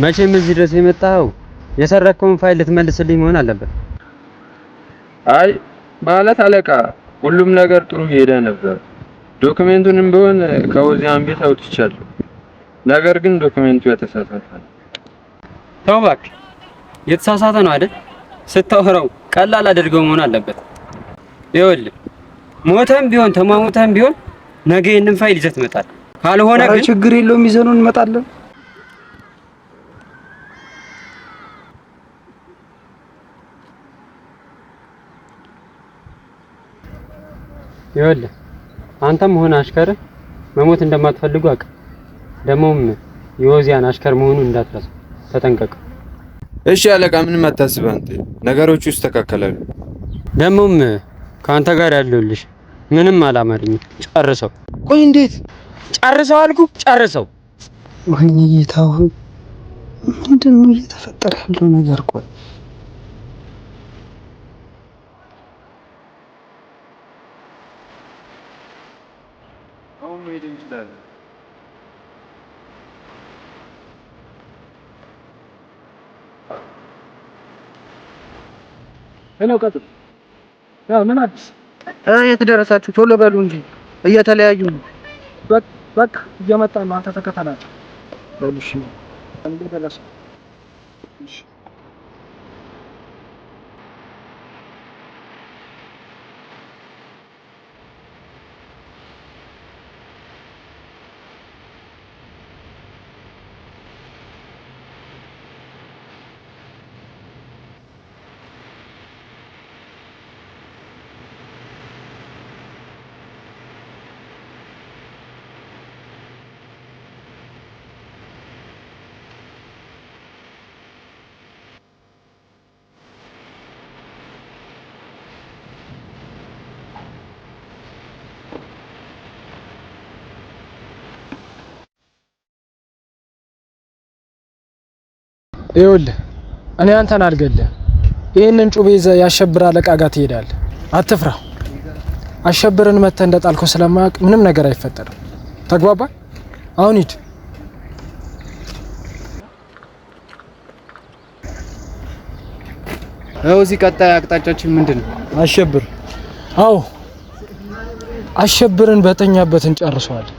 መቼም እዚህ ድረስ የመጣው የሰረከውን ፋይል ልትመልስልኝ መሆን አለበት። አይ ማለት አለቃ ሁሉም ነገር ጥሩ ሄደ ነበር። ዶክመንቱንም ቢሆን ከወዚያን ቤት አውጥቻለሁ። ነገር ግን ዶክመንቱ የተሳሳተ ነው። ተው እባክህ፣ የተሳሳተ ነው አይደል? ስታወራው ቀላል አድርገው መሆን አለበት። ይኸውልህ ሞተም ቢሆን ተሟሙተም ቢሆን ነገ ይሄንን ፋይል ይዘህ ትመጣለህ። ካልሆነ ግን ችግር የለውም ይዘነው እንመጣለን። ይኸውልህ አንተም ሆነ አሽከር መሞት እንደማትፈልጉ አውቅ። ደሞም የወዚያን አሽከር መሆኑን እንዳትረሳ ተጠንቀቅ። እሺ አለቃ፣ ምንም አታስብ አንተ፣ ነገሮቹ ይስተካከላሉ። ደሞም ካንተ ጋር ያለውልሽ ምንም አላማረኝም። ጨርሰው። ቆይ እንዴት ጨርሰው አልኩ፣ ጨርሰው። ወይኔ ጌታው፣ ምንድነው እየተፈጠረ ያለው ነገር? ቆይ ሄሎ ቀጥል። ያው ምን አዲስ? የት ደረሳችሁ? ቶሎ በሉ እንጂ እየተለያዩ ነው። በቃ እየመጣን ነው። አንተ ተከተላቸው። በልሽ እንዴ ደረሰ? እሺ ይኸውልህ እኔ አንተን አልገልህም። ይሄንን ጩቤ ይዘህ ያሸብር አለቃ ጋር ትሄዳለህ። አትፍራ። አሸብርን መተህ እንደጣልከው ስለማያውቅ ምንም ነገር አይፈጠርም። ተግባባ? አሁን ሂድ። እዚህ ቀጣይ አቅጣጫችን ምንድነው? አሸብር። አዎ አሸብርን በተኛበት እንጨርሰዋለን።